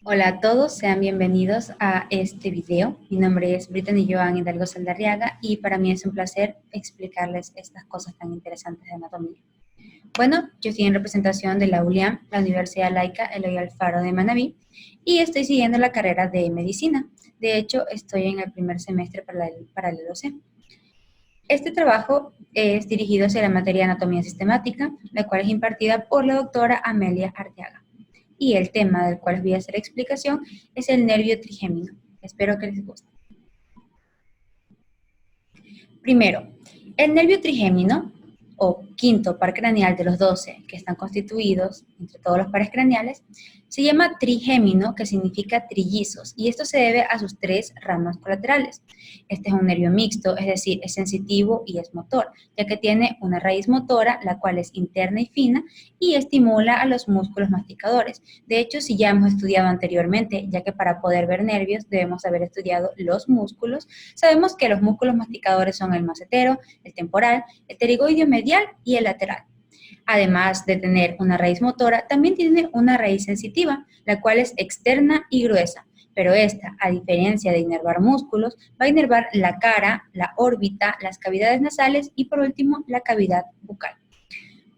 Hola a todos, sean bienvenidos a este video. Mi nombre es Brittany Joan Hidalgo Saldarriaga y para mí es un placer explicarles estas cosas tan interesantes de anatomía. Bueno, yo estoy en representación de la ULIAM, la Universidad Laica Eloy Alfaro de Manabí, y estoy siguiendo la carrera de medicina. De hecho, estoy en el primer semestre paralelo C. Este trabajo es dirigido hacia la materia de anatomía sistemática, la cual es impartida por la doctora Amelia Arteaga. Y el tema del cual voy a hacer explicación es el nervio trigémino. Espero que les guste. Primero, el nervio trigémino, o quinto par craneal de los 12 que están constituidos entre todos los pares craneales, se llama trigémino, que significa trillizos, y esto se debe a sus tres ramas colaterales. Este es un nervio mixto, es decir, es sensitivo y es motor, ya que tiene una raíz motora, la cual es interna y fina, y estimula a los músculos masticadores. De hecho, si ya hemos estudiado anteriormente, ya que para poder ver nervios debemos haber estudiado los músculos, sabemos que los músculos masticadores son el macetero, el temporal, el pterigoideo medial y el lateral. Además de tener una raíz motora, también tiene una raíz sensitiva, la cual es externa y gruesa. Pero esta, a diferencia de inervar músculos, va a inervar la cara, la órbita, las cavidades nasales y por último la cavidad bucal.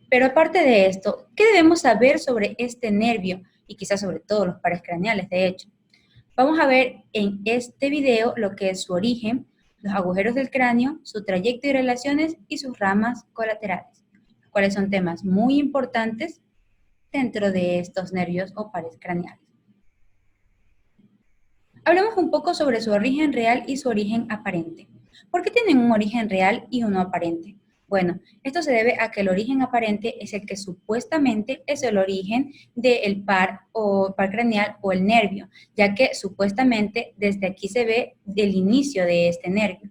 Pero aparte de esto, ¿qué debemos saber sobre este nervio? Y quizás sobre todos los pares craneales, de hecho. Vamos a ver en este video lo que es su origen, los agujeros del cráneo, su trayecto y relaciones y sus ramas colaterales, cuáles son temas muy importantes dentro de estos nervios o pares craneales. Hablemos un poco sobre su origen real y su origen aparente. ¿Por qué tienen un origen real y uno aparente? Bueno, esto se debe a que el origen aparente es el que supuestamente es el origen del par o par craneal o el nervio, ya que supuestamente desde aquí se ve el inicio de este nervio.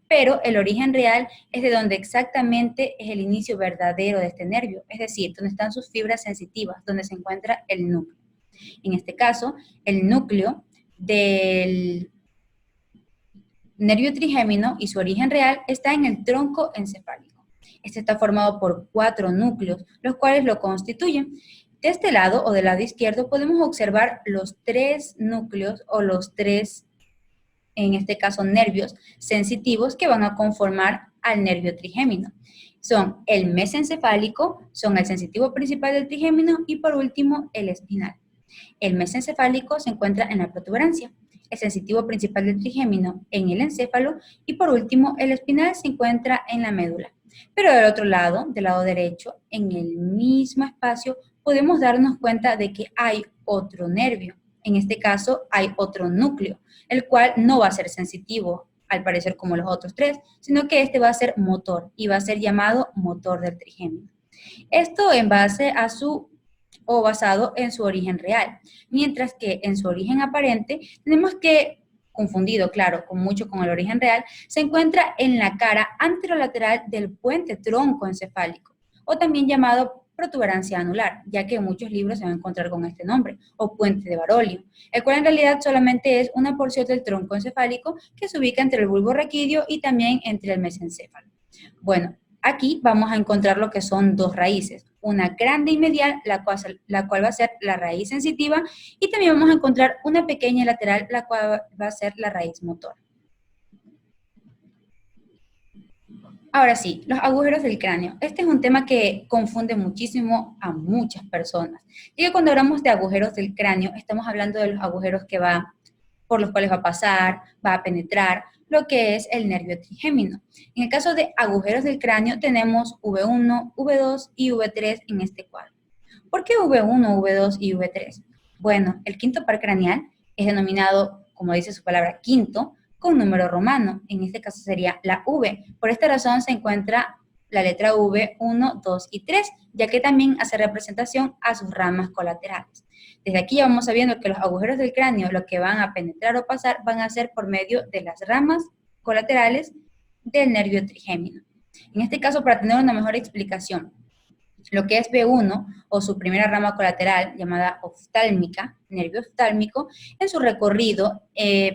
Pero el origen real es de donde exactamente es el inicio verdadero de este nervio, es decir, donde están sus fibras sensitivas, donde se encuentra el núcleo. En este caso, el núcleo del nervio trigémino y su origen real está en el tronco encefálico. Este está formado por 4 núcleos, los cuales lo constituyen. De este lado o del lado izquierdo podemos observar los 3 núcleos o los 3, en este caso, nervios sensitivos que van a conformar al nervio trigémino. Son el mesencefálico, son el sensitivo principal del trigémino y por último el espinal. El mesencefálico se encuentra en la protuberancia, el sensitivo principal del trigémino en el encéfalo y por último el espinal se encuentra en la médula. Pero del otro lado, del lado derecho, en el mismo espacio, podemos darnos cuenta de que hay otro nervio. En este caso hay otro núcleo, el cual no va a ser sensitivo, al parecer como los otros 3, sino que este va a ser motor y va a ser llamado motor del trigémino. Esto en base a su o basado en su origen real, mientras que en su origen aparente tenemos que, confundido, claro, mucho con el origen real, se encuentra en la cara anterolateral del puente tronco encefálico, o también llamado protuberancia anular, ya que en muchos libros se va a encontrar con este nombre, o puente de Barolio, el cual en realidad solamente es una porción del tronco encefálico que se ubica entre el bulbo raquídeo y también entre el mesencéfalo. Bueno, aquí vamos a encontrar lo que son 2 raíces, una grande y medial, la cual va a ser la raíz sensitiva, y también vamos a encontrar una pequeña lateral, la cual va a ser la raíz motora. Ahora sí, los agujeros del cráneo. Este es un tema que confunde muchísimo a muchas personas. Y que cuando hablamos de agujeros del cráneo, estamos hablando de los agujeros por los cuales va a pasar, va a penetrar, lo que es el nervio trigémino. En el caso de agujeros del cráneo tenemos V1, V2 y V3 en este cuadro. ¿Por qué V1, V2 y V3? Bueno, el quinto par craneal es denominado, como dice su palabra, quinto, con número romano. En este caso sería la V. Por esta razón se encuentra la letra V, 1, 2 y 3, ya que también hace representación a sus ramas colaterales. Desde aquí ya vamos sabiendo que los agujeros del cráneo, lo que van a penetrar o pasar, van a ser por medio de las ramas colaterales del nervio trigémino. En este caso, para tener una mejor explicación, lo que es B1 o su primera rama colateral llamada oftálmica, nervio oftálmico, en su recorrido,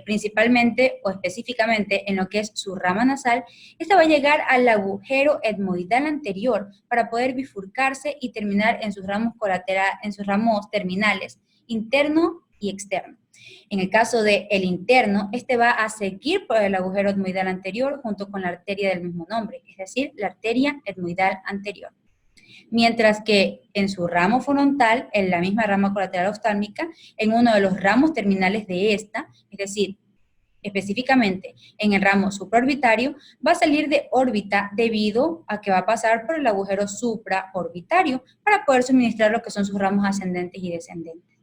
principalmente o específicamente en lo que es su rama nasal, esta va a llegar al agujero etmoidal anterior para poder bifurcarse y terminar en sus ramos terminales, interno y externo. En el caso del interno, este va a seguir por el agujero etmoidal anterior junto con la arteria del mismo nombre, es decir, la arteria etmoidal anterior. Mientras que en su ramo frontal, en la misma rama colateral oftálmica, en uno de los ramos terminales de esta, es decir, específicamente en el ramo supraorbitario, va a salir de órbita debido a que va a pasar por el agujero supraorbitario para poder suministrar lo que son sus ramos ascendentes y descendentes.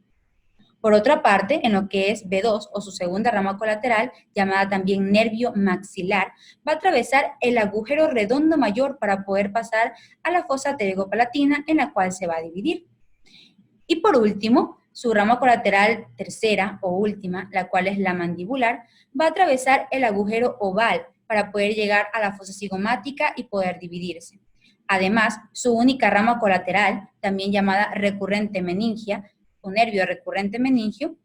Por otra parte, en lo que es B2 o su segunda rama colateral, llamada también nervio maxilar, va a atravesar el agujero redondo mayor para poder pasar a la fosa pterigopalatina en la cual se va a dividir. Y por último, su rama colateral tercera o última, la cual es la mandibular, va a atravesar el agujero oval para poder llegar a la fosa cigomática y poder dividirse. Además, su única rama colateral, también llamada recurrente meningia, o nervio recurrente meningio,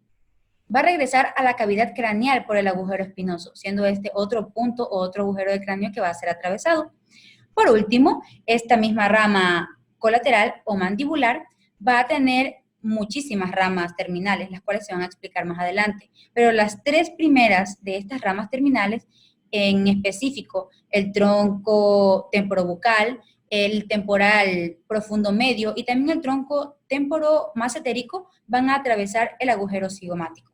va a regresar a la cavidad craneal por el agujero espinoso, siendo este otro punto o otro agujero del cráneo que va a ser atravesado. Por último, esta misma rama colateral o mandibular va a tener muchísimas ramas terminales, las cuales se van a explicar más adelante, pero las tres primeras de estas ramas terminales, en específico el tronco temporobucal, el temporal profundo medio y también el tronco temporo-massetérico van a atravesar el agujero cigomático.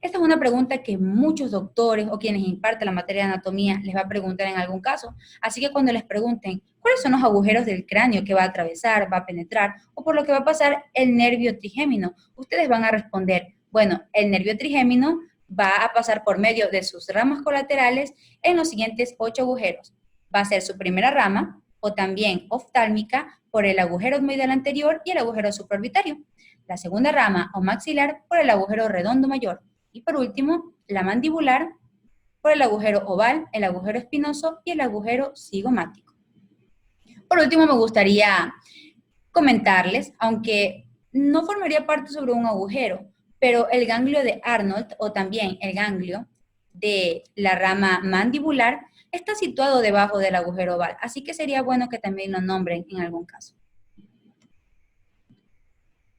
Esta es una pregunta que muchos doctores o quienes imparten la materia de anatomía les va a preguntar en algún caso, así que cuando les pregunten cuáles son los agujeros del cráneo que va a atravesar, va a penetrar o por lo que va a pasar el nervio trigémino, ustedes van a responder, bueno, el nervio trigémino va a pasar por medio de sus ramas colaterales en los siguientes 8 agujeros. Va a ser su primera rama, o también oftálmica por el agujero etmoidal anterior y el agujero supraorbitario. La segunda rama o maxilar por el agujero redondo mayor. Y por último, la mandibular por el agujero oval, el agujero espinoso y el agujero cigomático. Por último, me gustaría comentarles, aunque no formaría parte sobre un agujero, pero el ganglio de Arnold o también el ganglio de la rama mandibular está situado debajo del agujero oval, así que sería bueno que también lo nombren en algún caso.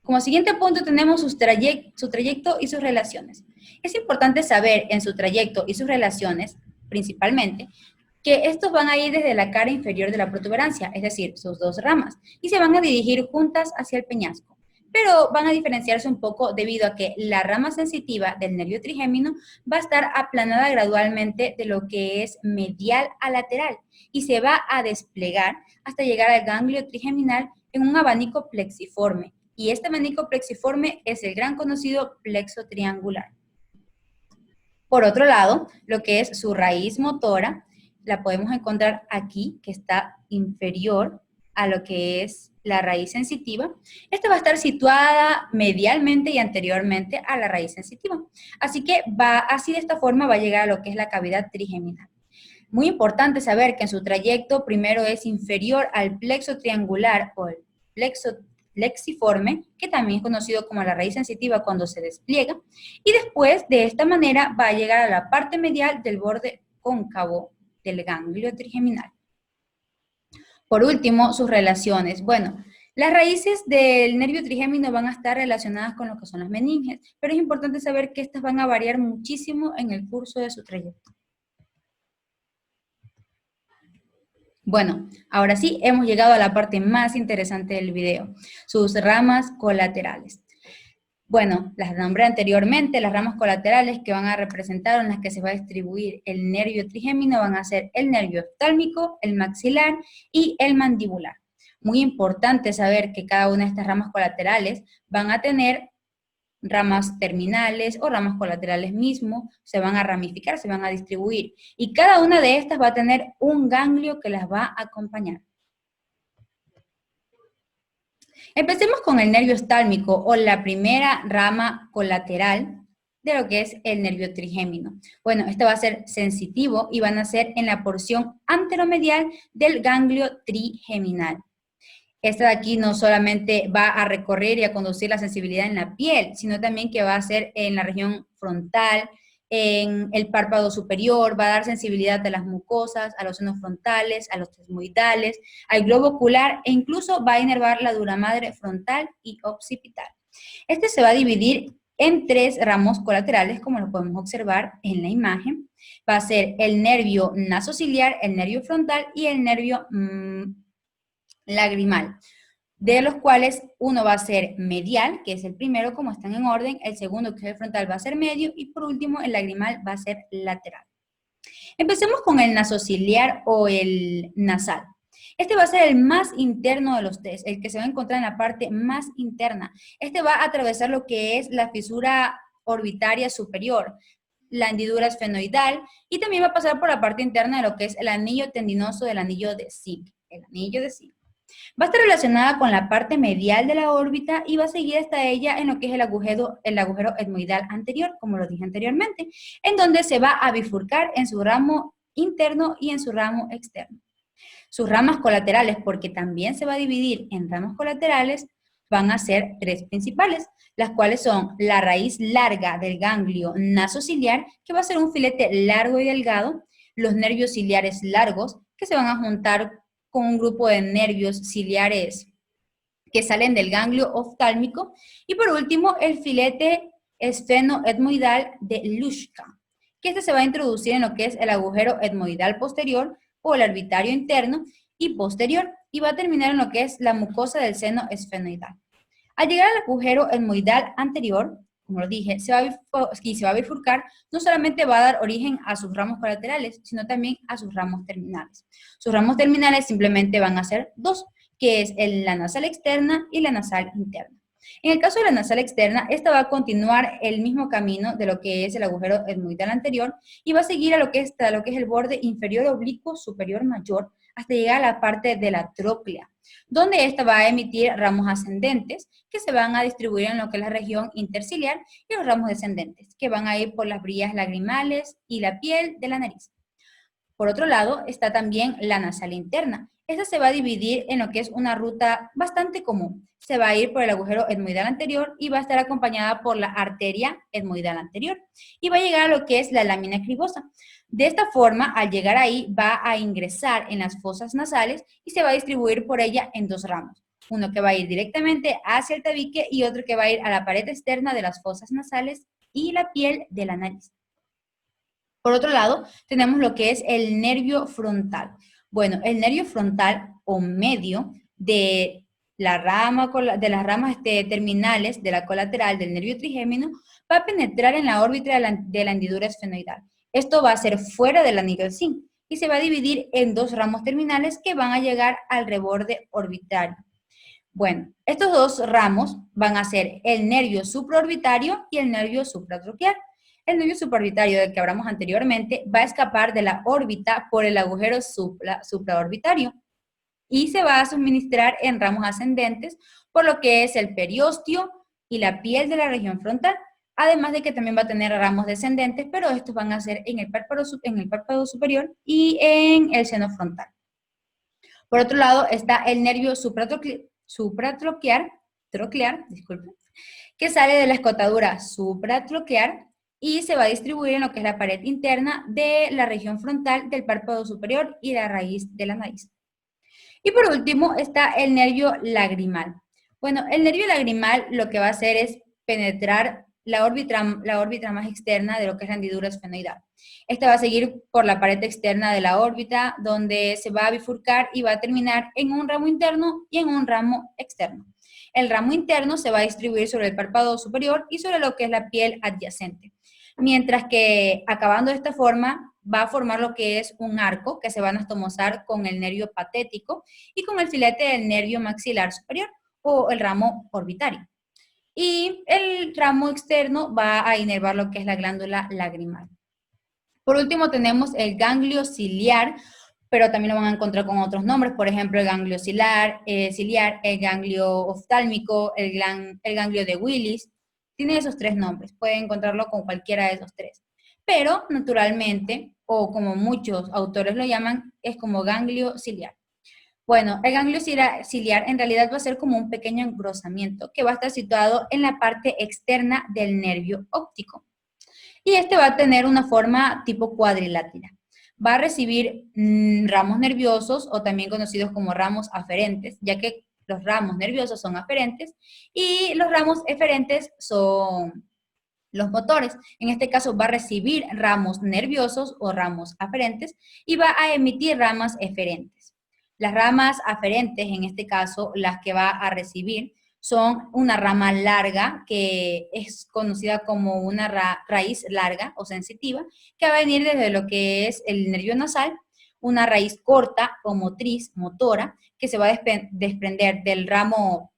Como siguiente punto tenemos su trayecto y sus relaciones. Es importante saber en su trayecto y sus relaciones, principalmente, que estos van a ir desde la cara inferior de la protuberancia, es decir, sus dos ramas, y se van a dirigir juntas hacia el peñasco. Pero van a diferenciarse un poco debido a que la rama sensitiva del nervio trigémino va a estar aplanada gradualmente de lo que es medial a lateral y se va a desplegar hasta llegar al ganglio trigeminal en un abanico plexiforme. Y este abanico plexiforme es el gran conocido plexo triangular. Por otro lado, lo que es su raíz motora, la podemos encontrar aquí, que está inferior a lo que es la raíz sensitiva. Esta va a estar situada medialmente y anteriormente a la raíz sensitiva. Así que así de esta forma va a llegar a lo que es la cavidad trigeminal. Muy importante saber que en su trayecto primero es inferior al plexo triangular o el plexo plexiforme, que también es conocido como la raíz sensitiva cuando se despliega, y después de esta manera va a llegar a la parte medial del borde cóncavo del ganglio trigeminal. Por último, sus relaciones. Bueno, las raíces del nervio trigémino van a estar relacionadas con lo que son las meninges, pero es importante saber que estas van a variar muchísimo en el curso de su trayecto. Bueno, ahora sí, hemos llegado a la parte más interesante del video, sus ramas colaterales. Bueno, las nombré anteriormente, las ramas colaterales que van a representar en las que se va a distribuir el nervio trigémino van a ser el nervio oftálmico, el maxilar y el mandibular. Muy importante saber que cada una de estas ramas colaterales van a tener ramas terminales o ramas colaterales mismo, se van a ramificar, se van a distribuir. Y cada una de estas va a tener un ganglio que las va a acompañar. Empecemos con el nervio oftálmico o la primera rama colateral de lo que es el nervio trigémino. Bueno, este va a ser sensitivo y van a ser en la porción anteromedial del ganglio trigeminal. Esta de aquí no solamente va a recorrer y a conducir la sensibilidad en la piel, sino también que va a ser en la región frontal, en el párpado superior, va a dar sensibilidad a las mucosas, a los senos frontales, a los tesmoidales, al globo ocular e incluso va a inervar la dura madre frontal y occipital. Este se va a dividir en 3 ramos colaterales, como lo podemos observar en la imagen. Va a ser el nervio nasociliar, el nervio frontal y el nervio lagrimal, de los cuales uno va a ser medial, que es el primero, como están en orden, el segundo, que es el frontal, va a ser medio, y por último, el lagrimal va a ser lateral. Empecemos con el nasociliar o el nasal. Este va a ser el más interno de los tres, el que se va a encontrar en la parte más interna. Este va a atravesar lo que es la fisura orbitaria superior, la hendidura esfenoidal, y también va a pasar por la parte interna de lo que es el anillo tendinoso del anillo de zinc, el anillo de zinc. Va a estar relacionada con la parte medial de la órbita y va a seguir hasta ella en lo que es el agujero etmoidal anterior, como lo dije anteriormente, en donde se va a bifurcar en su ramo interno y en su ramo externo. Sus ramas colaterales, porque también se va a dividir en ramos colaterales, van a ser 3 principales, las cuales son la raíz larga del ganglio nasociliar, que va a ser un filete largo y delgado, los nervios ciliares largos, que se van a juntar con un grupo de nervios ciliares que salen del ganglio oftálmico, y por último el filete esfenoetmoidal de Luschka, que este se va a introducir en lo que es el agujero etmoidal posterior o el orbitario interno y posterior, y va a terminar en lo que es la mucosa del seno esfenoidal. Al llegar al agujero etmoidal anterior, como lo dije, se va a bifurcar, no solamente va a dar origen a sus ramos colaterales, sino también a sus ramos terminales. Sus ramos terminales simplemente van a ser 2, que es la nasal externa y la nasal interna. En el caso de la nasal externa, esta va a continuar el mismo camino de lo que es el agujero etmoidal anterior y va a seguir a lo que es el borde inferior oblicuo superior mayor hasta llegar a la parte de la tróclea, donde esta va a emitir ramos ascendentes que se van a distribuir en lo que es la región interciliar, y los ramos descendentes que van a ir por las brillas lagrimales y la piel de la nariz. Por otro lado, está también la nasal interna. Esta se va a dividir en lo que es una ruta bastante común. Se va a ir por el agujero etmoidal anterior y va a estar acompañada por la arteria etmoidal anterior. Y va a llegar a lo que es la lámina cribosa. De esta forma, al llegar ahí, va a ingresar en las fosas nasales y se va a distribuir por ella en 2 ramos. Uno que va a ir directamente hacia el tabique y otro que va a ir a la pared externa de las fosas nasales y la piel de la nariz. Por otro lado, tenemos lo que es el nervio frontal. Bueno, el nervio frontal o medio de las ramas terminales de la colateral del nervio trigémino va a penetrar en la órbita de la hendidura esfenoidal. Esto va a ser fuera del anillo de zinc y se va a dividir en 2 ramos terminales que van a llegar al reborde orbitario. Bueno, estos 2 ramos van a ser el nervio supraorbitario y el nervio supratroquial. El nervio supraorbitario del que hablamos anteriormente va a escapar de la órbita por el agujero supraorbitario y se va a suministrar en ramos ascendentes por lo que es el periósteo y la piel de la región frontal, además de que también va a tener ramos descendentes, pero estos van a ser en el párpado superior y en el seno frontal. Por otro lado está el nervio supratroquear, que sale de la escotadura supratroquear y se va a distribuir en lo que es la pared interna de la región frontal del párpado superior y la raíz de la nariz. Y por último está el nervio lagrimal. Bueno, el nervio lagrimal lo que va a hacer es penetrar la órbita más externa de lo que es la hendidura esfenoidal. Esta va a seguir por la pared externa de la órbita, donde se va a bifurcar y va a terminar en un ramo interno y en un ramo externo. El ramo interno se va a distribuir sobre el párpado superior y sobre lo que es la piel adyacente. Mientras que, acabando de esta forma, va a formar lo que es un arco que se va a anastomosar con el nervio patético y con el filete del nervio maxilar superior o el ramo orbitario. Y el ramo externo va a inervar lo que es la glándula lagrimal. Por último tenemos el ganglio ciliar, pero también lo van a encontrar con otros nombres, por ejemplo el ganglio ciliar, el ganglio oftálmico, el ganglio de Willis. Tiene esos 3 nombres, pueden encontrarlo con cualquiera de esos 3. Pero naturalmente, o como muchos autores lo llaman, es como ganglio ciliar. Bueno, el ganglio ciliar en realidad va a ser como un pequeño engrosamiento que va a estar situado en la parte externa del nervio óptico. Y este va a tener una forma tipo cuadrilátera. Va a recibir ramos nerviosos o también conocidos como ramos aferentes, ya que los ramos nerviosos son aferentes y los ramos eferentes son los motores. En este caso va a recibir ramos nerviosos o ramos aferentes y va a emitir ramas eferentes. Las ramas aferentes, en este caso, las que va a recibir son una rama larga, que es conocida como una raíz larga o sensitiva, que va a venir desde lo que es el nervio nasal, una raíz corta o motriz, motora, que se va a desprender del ramo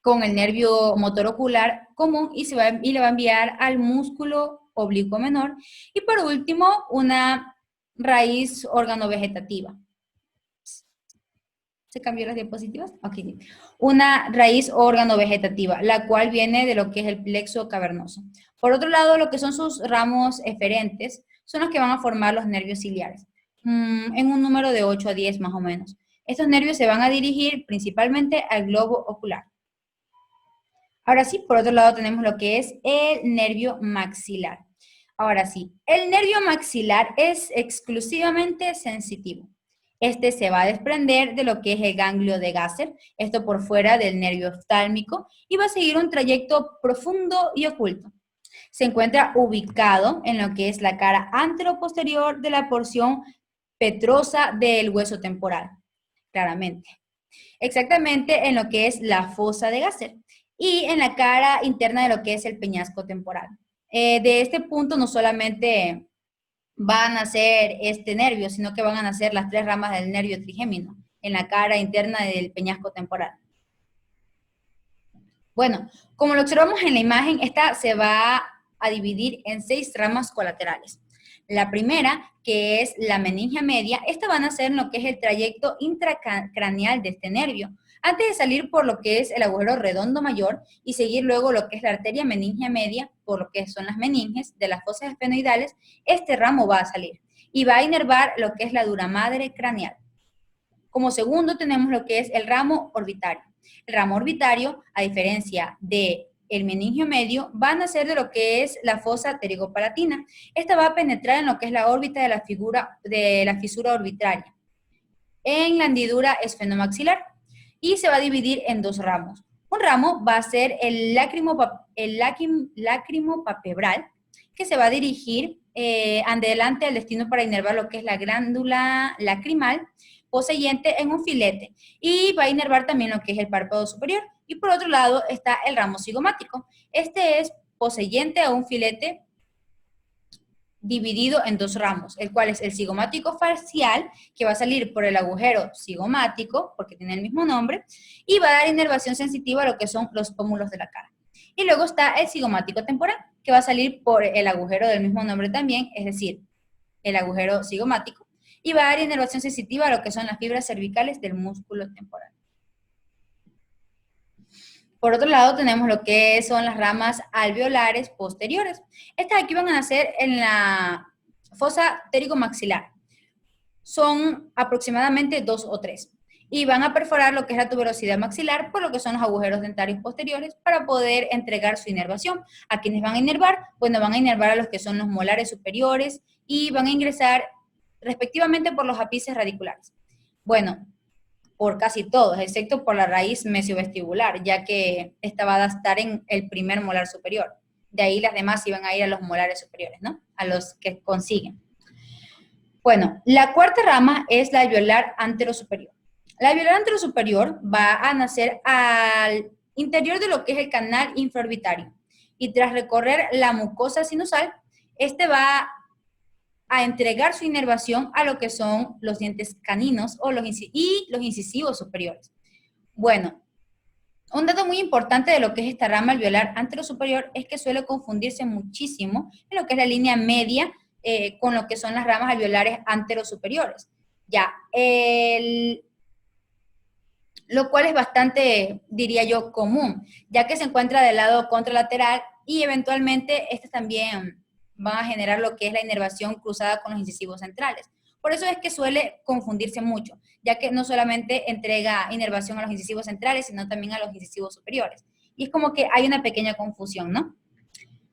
con el nervio motor ocular común y le va a enviar al músculo oblicuo menor. Y por último, una raíz organovegetativa. ¿Se cambió las diapositivas? Ok. Una raíz organovegetativa, la cual viene de lo que es el plexo cavernoso. Por otro lado, lo que son sus ramos eferentes son los que van a formar los nervios ciliares, en un número de 8 a 10 más o menos. Estos nervios se van a dirigir principalmente al globo ocular. Ahora sí, por otro lado tenemos lo que es el nervio maxilar. Ahora sí, el nervio maxilar es exclusivamente sensitivo. Este se va a desprender de lo que es el ganglio de Gasser, esto por fuera del nervio oftálmico, y va a seguir un trayecto profundo y oculto. Se encuentra ubicado en lo que es la cara anteroposterior de la porción petrosa del hueso temporal, claramente. Exactamente en lo que es la fosa de Gasser y en la cara interna de lo que es el peñasco temporal. De este punto no solamente van a nacer este nervio, sino que van a nacer las 3 ramas del nervio trigémino en la cara interna del peñasco temporal. Bueno, como lo observamos en la imagen, esta se va a dividir en 6 ramas colaterales. La primera, que es la meningia media, esta va a nacer en lo que es el trayecto intracraneal de este nervio, antes de salir por lo que es el agujero redondo mayor y seguir luego lo que es la arteria meningia media, por lo que son las meninges de las fosas esfenoidales. Este ramo va a salir y va a inervar lo que es la dura madre craneal. Como segundo tenemos lo que es el ramo orbitario. El ramo orbitario, a diferencia de el meningio medio, va a nacer de lo que es la fosa pterigopalatina. Esta va a penetrar en lo que es la órbita de la fisura orbitaria, en la hendidura esfenomaxilar, y se va a dividir en 2 ramos. Un ramo va a ser el lacrimopapebral, que se va a dirigir adelante al destino para inervar lo que es la glándula lacrimal, poseyente en un filete, y va a inervar también lo que es el párpado superior. Y por otro lado está el ramo cigomático. Este es poseyente a un filete dividido en 2 ramos, el cual es el cigomático facial, que va a salir por el agujero cigomático, porque tiene el mismo nombre, y va a dar inervación sensitiva a lo que son los pómulos de la cara. Y luego está el cigomático temporal, que va a salir por el agujero del mismo nombre también, es decir, el agujero cigomático, y va a dar inervación sensitiva a lo que son las fibras cervicales del músculo temporal. Por otro lado, tenemos lo que son las ramas alveolares posteriores. Estas aquí van a nacer en la fosa pterigomaxilar. Son aproximadamente 2 o 3. Y van a perforar lo que es la tuberosidad maxilar, por lo que son los agujeros dentarios posteriores, para poder entregar su inervación. ¿A quienes van a inervar? Bueno, van a inervar a los que son los molares superiores y van a ingresar respectivamente por los ápices radiculares. Bueno, por casi todos, excepto por la raíz mesiovestibular, ya que esta va a estar en el primer molar superior. De ahí las demás iban a ir a los molares superiores, ¿no? A los que consiguen. Bueno, la cuarta rama es la alveolar anterosuperior. La alveolar anterosuperior va a nacer al interior de lo que es el canal infraorbitario, y tras recorrer la mucosa sinusal, este va a entregar su inervación a lo que son los dientes caninos y los incisivos superiores. Bueno, un dato muy importante de lo que es esta rama alveolar anterosuperior es que suele confundirse muchísimo en lo que es la línea media con lo que son las ramas alveolares anterosuperiores. Ya, lo cual es bastante, diría yo, común, ya que se encuentra del lado contralateral y eventualmente estas también van a generar lo que es la inervación cruzada con los incisivos centrales. Por eso es que suele confundirse mucho, ya que no solamente entrega inervación a los incisivos centrales, sino también a los incisivos superiores. Y es como que hay una pequeña confusión, ¿no?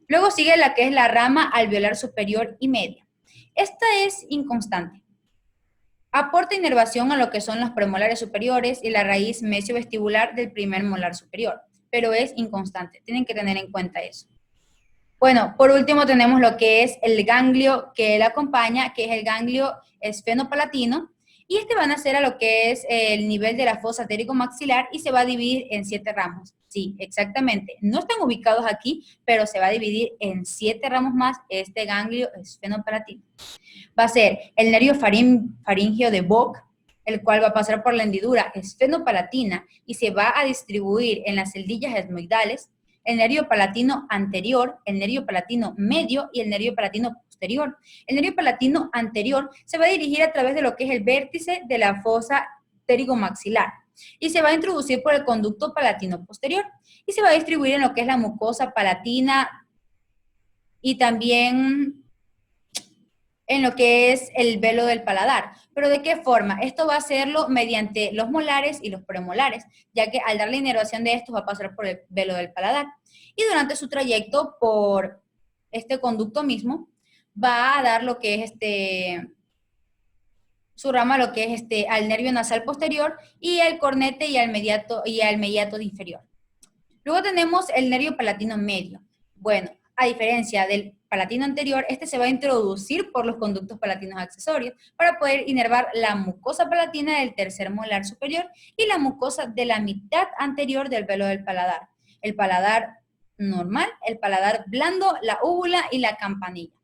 Luego sigue la que es la rama alveolar superior y media. Esta es inconstante. Aporta inervación a lo que son los premolares superiores y la raíz mesiovestibular del primer molar superior, pero es inconstante. Tienen que tener en cuenta eso. Bueno, por último tenemos lo que es el ganglio que él acompaña, que es el ganglio esfenopalatino, y este va a nacer a lo que es el nivel de la fosa térico-maxilar y se va a dividir en 7 ramos. Sí, exactamente. No están ubicados aquí, pero se va a dividir en 7 ramos más este ganglio esfenopalatino. Va a ser el nervio faríngeo de Vogt, el cual va a pasar por la hendidura esfenopalatina y se va a distribuir en las celdillas etmoidales, el nervio palatino anterior, el nervio palatino medio y el nervio palatino posterior. El nervio palatino anterior se va a dirigir a través de lo que es el vértice de la fosa pterigomaxilar y se va a introducir por el conducto palatino posterior y se va a distribuir en lo que es la mucosa palatina y también en lo que es el velo del paladar. ¿Pero de qué forma? Esto va a hacerlo mediante los molares y los premolares, ya que al dar la inervación de estos va a pasar por el velo del paladar. Y durante su trayecto por este conducto mismo, va a dar lo que es su rama, lo que es al nervio nasal posterior y al cornete y al mediato inferior. Luego tenemos el nervio palatino medio. Bueno, a diferencia del palatino anterior, este se va a introducir por los conductos palatinos accesorios para poder inervar la mucosa palatina del tercer molar superior y la mucosa de la mitad anterior del velo del paladar. El paladar normal, el paladar blando, la úvula y la campanilla.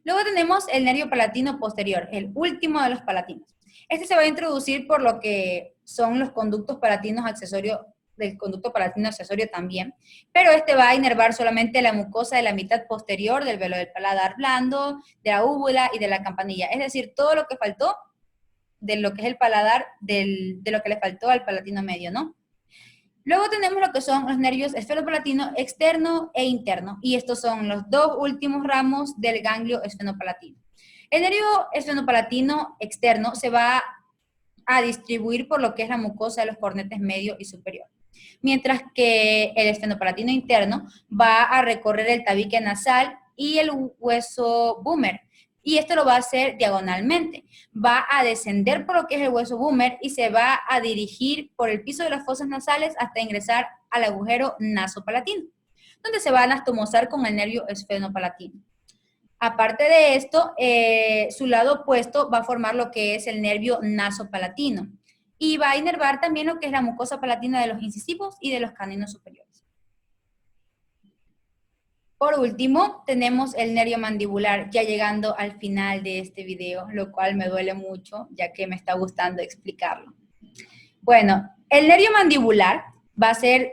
Luego tenemos el nervio palatino posterior, el último de los palatinos. Este se va a introducir por lo que son los conductos palatinos accesorios del conducto palatino accesorio también, pero este va a inervar solamente la mucosa de la mitad posterior del velo del paladar blando, de la úvula y de la campanilla, es decir, todo lo que faltó de lo que es el paladar, de lo que le faltó al palatino medio, ¿no? Luego tenemos lo que son los nervios esfenopalatino externo e interno, y estos son los dos últimos ramos del ganglio esfenopalatino. El nervio esfenopalatino externo se va a distribuir por lo que es la mucosa de los cornetes medio y superior, mientras que el esfenopalatino interno va a recorrer el tabique nasal y el hueso búmer, y esto lo va a hacer diagonalmente. Va a descender por lo que es el hueso búmer y se va a dirigir por el piso de las fosas nasales hasta ingresar al agujero nasopalatino, donde se va a anastomosar con el nervio esfenopalatino. Aparte de esto, su lado opuesto va a formar lo que es el nervio nasopalatino y va a inervar también lo que es la mucosa palatina de los incisivos y de los caninos superiores. Por último, tenemos el nervio mandibular, ya llegando al final de este video, lo cual me duele mucho, ya que me está gustando explicarlo. Bueno, el nervio mandibular va a ser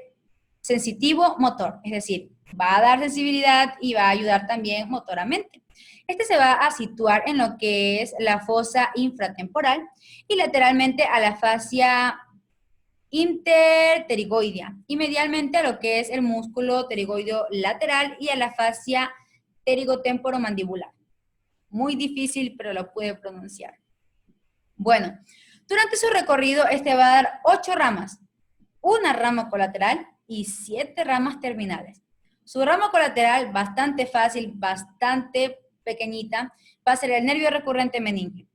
sensitivo motor, es decir, va a dar sensibilidad y va a ayudar también motoramente. Este se va a situar en lo que es la fosa infratemporal y lateralmente a la fascia interpterigoidea y medialmente a lo que es el músculo pterigoideo lateral y a la fascia pterigotemporomandibular. Muy difícil, pero lo pude pronunciar. Bueno, durante su recorrido este va a dar 8 ramas, una rama colateral y 7 ramas terminales. Su rama colateral, bastante fácil, bastante pequeñita, va a ser el nervio recurrente meningio.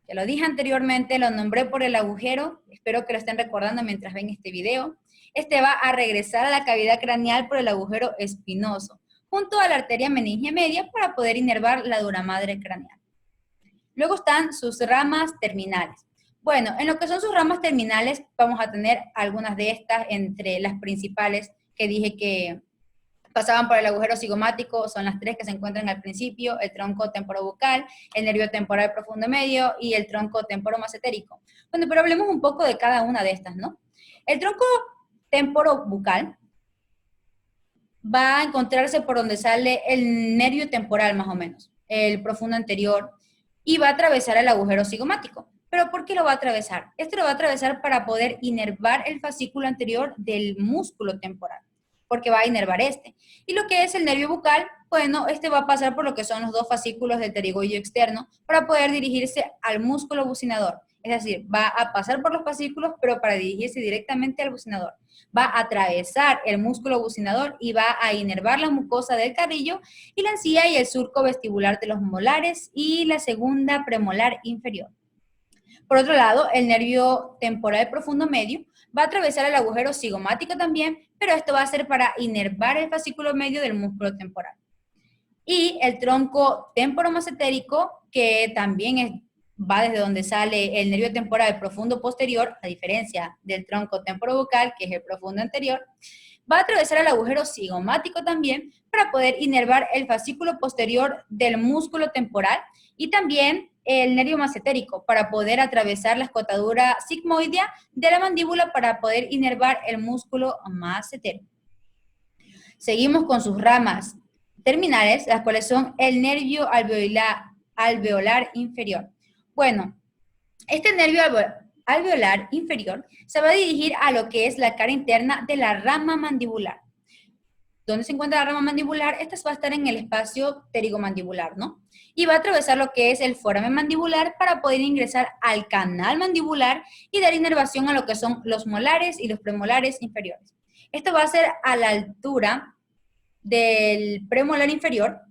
Ya lo dije anteriormente, lo nombré por el agujero, espero que lo estén recordando mientras ven este video. Este va a regresar a la cavidad craneal por el agujero espinoso, junto a la arteria meningia media para poder inervar la dura madre craneal. Luego están sus ramas terminales. Bueno, en lo que son sus ramas terminales vamos a tener algunas de estas entre las principales que dije que pasaban por el agujero cigomático, son las 3 que se encuentran al principio, el tronco temporobucal, el nervio temporal profundo medio y el tronco temporomacetérico. Bueno, pero hablemos un poco de cada una de estas, ¿no? El tronco temporobucal va a encontrarse por donde sale el nervio temporal más o menos, el profundo anterior, y va a atravesar el agujero cigomático. ¿Pero por qué lo va a atravesar? Este lo va a atravesar para poder inervar el fascículo anterior del músculo temporal, porque va a inervar este. Y lo que es el nervio bucal, bueno, este va a pasar por lo que son los dos fascículos del pterigoideo externo para poder dirigirse al músculo bucinador. Es decir, va a pasar por los fascículos, pero para dirigirse directamente al bucinador. Va a atravesar el músculo bucinador y va a inervar la mucosa del carrillo y la encía y el surco vestibular de los molares y la segunda premolar inferior. Por otro lado, el nervio temporal profundo medio va a atravesar el agujero cigomático también, pero esto va a ser para inervar el fascículo medio del músculo temporal. Y el tronco temporomasentérico, que también va desde donde sale el nervio temporal profundo posterior, a diferencia del tronco temporobucal, que es el profundo anterior, va a atravesar el agujero cigomático también para poder inervar el fascículo posterior del músculo temporal y también el nervio masentérico para poder atravesar la escotadura sigmoidea de la mandíbula para poder inervar el músculo masentero. Seguimos con sus ramas terminales, las cuales son el nervio alveolar inferior. Bueno, este nervio alveolar inferior se va a dirigir a lo que es la cara interna de la rama mandibular. ¿Dónde se encuentra la rama mandibular? Esta va a estar en el espacio pterigomandibular, ¿no? Y va a atravesar lo que es el foramen mandibular para poder ingresar al canal mandibular y dar inervación a lo que son los molares y los premolares inferiores. Esto va a ser a la altura del premolar inferior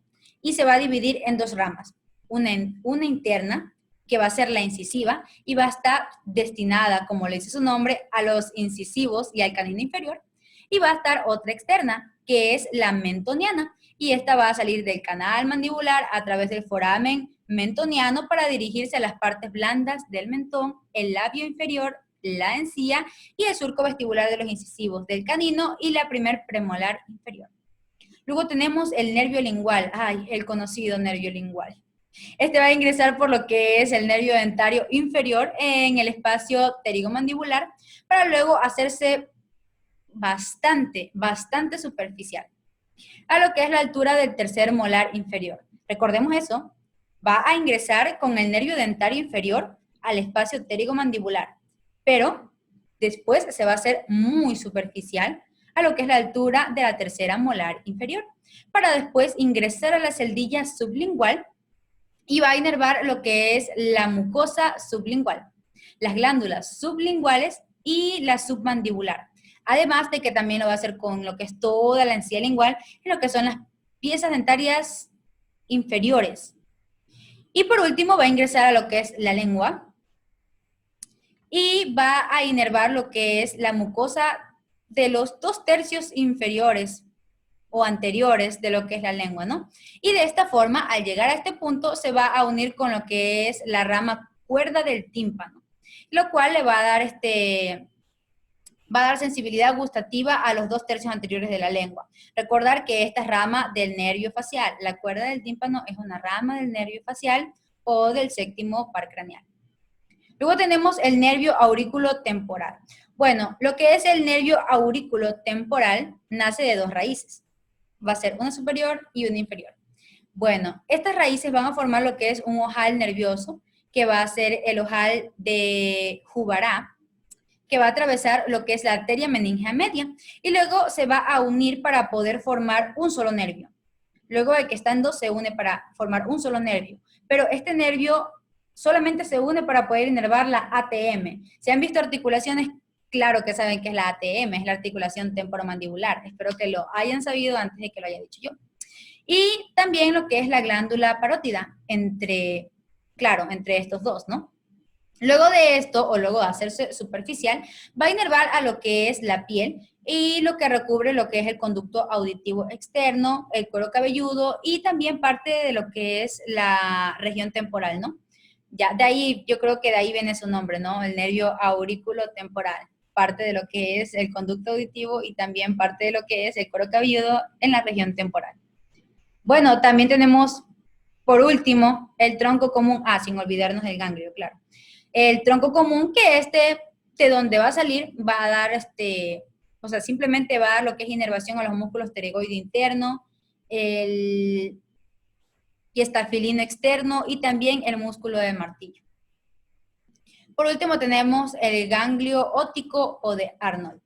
y se va a dividir en dos ramas. Una interna, que va a ser la incisiva y va a estar destinada, como le dice su nombre, a los incisivos y al canino inferior. Y va a estar otra externa, que es la mentoniana, y esta va a salir del canal mandibular a través del foramen mentoniano para dirigirse a las partes blandas del mentón, el labio inferior, la encía y el surco vestibular de los incisivos del canino y la primer premolar inferior. Luego tenemos el nervio lingual, el conocido nervio lingual. Este va a ingresar por lo que es el nervio dentario inferior en el espacio pterigomandibular para luego hacerse bastante superficial a lo que es la altura del tercer molar inferior. Recordemos eso, va a ingresar con el nervio dentario inferior al espacio pterigomandibular, pero después se va a hacer muy superficial a lo que es la altura de la tercera molar inferior, para después ingresar a la celdilla sublingual y va a inervar lo que es la mucosa sublingual, las glándulas sublinguales y la submandibular. Además de que también lo va a hacer con lo que es toda la encía lingual, en lo que son las piezas dentarias inferiores. Y por último va a ingresar a lo que es la lengua y va a inervar lo que es la mucosa de los 2/3 inferiores o anteriores de lo que es la lengua, ¿no? Y de esta forma, al llegar a este punto, se va a unir con lo que es la rama cuerda del tímpano, lo cual le va a dar sensibilidad gustativa a los 2/3 anteriores de la lengua. Recordar que esta es rama del nervio facial. La cuerda del tímpano es una rama del nervio facial o del séptimo par craneal. Luego tenemos el nervio aurículo temporal. Bueno, lo que es el nervio aurículo temporal nace de dos raíces. Va a ser una superior y una inferior. Bueno, estas raíces van a formar lo que es un ojal nervioso, que va a ser el ojal de Jubará, que va a atravesar lo que es la arteria meningea media, y luego se va a unir para poder formar un solo nervio. Luego de que están dos, se une para formar un solo nervio. Pero este nervio solamente se une para poder inervar la ATM. Si han visto articulaciones, claro que saben que es la ATM, es la articulación temporomandibular. Espero que lo hayan sabido antes de que lo haya dicho yo. Y también lo que es la glándula parótida, entre estos dos, ¿no? Luego de esto, o luego de hacerse superficial, va a inervar a lo que es la piel y lo que recubre lo que es el conducto auditivo externo, el cuero cabelludo y también parte de lo que es la región temporal, ¿no? Ya, de ahí, yo creo que de ahí viene su nombre, ¿no? El nervio aurículo temporal, parte de lo que es el conducto auditivo y también parte de lo que es el cuero cabelludo en la región temporal. Bueno, también tenemos, por último, el tronco común, sin olvidarnos del ganglio, claro. El tronco común, que de donde va a salir, va a dar, simplemente va a dar lo que es inervación a los músculos pterygoide interno, el diastafilino externo y también el músculo de martillo. Por último tenemos el ganglio óptico o de Arnold.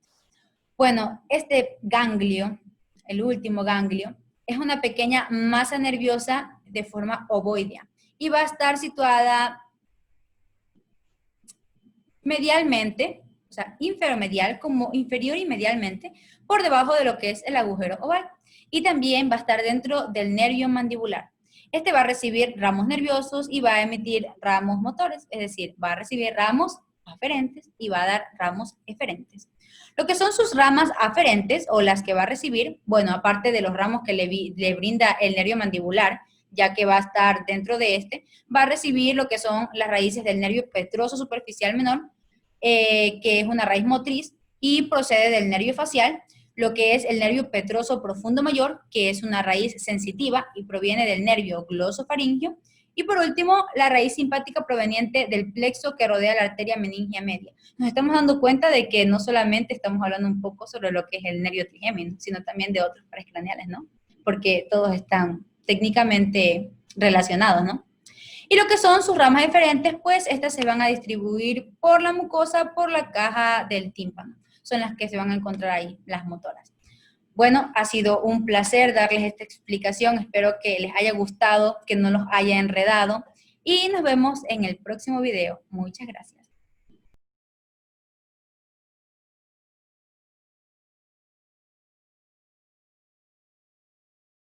Bueno, este ganglio, el último ganglio, es una pequeña masa nerviosa de forma ovoidea y va a estar situada medialmente, o sea, inferomedial como inferior y medialmente, por debajo de lo que es el agujero oval. Y también va a estar dentro del nervio mandibular. Este va a recibir ramos nerviosos y va a emitir ramos motores, es decir, va a recibir ramos aferentes y va a dar ramos eferentes. Lo que son sus ramas aferentes o las que va a recibir, bueno, aparte de los ramos que le brinda el nervio mandibular, ya que va a estar dentro de este, va a recibir lo que son las raíces del nervio petroso superficial menor, que es una raíz motriz, y procede del nervio facial, lo que es el nervio petroso profundo mayor, que es una raíz sensitiva y proviene del nervio glosofaringio, y por último, la raíz simpática proveniente del plexo que rodea la arteria meningia media. Nos estamos dando cuenta de que no solamente estamos hablando un poco sobre lo que es el nervio trigémino, sino también de otros pares craneales, ¿no? Porque todos están técnicamente relacionados, ¿no? Y lo que son sus ramas eferentes, pues estas se van a distribuir por la mucosa, por la caja del tímpano. Son las que se van a encontrar ahí, las motoras. Bueno, ha sido un placer darles esta explicación. Espero que les haya gustado, que no los haya enredado. Y nos vemos en el próximo video. Muchas gracias.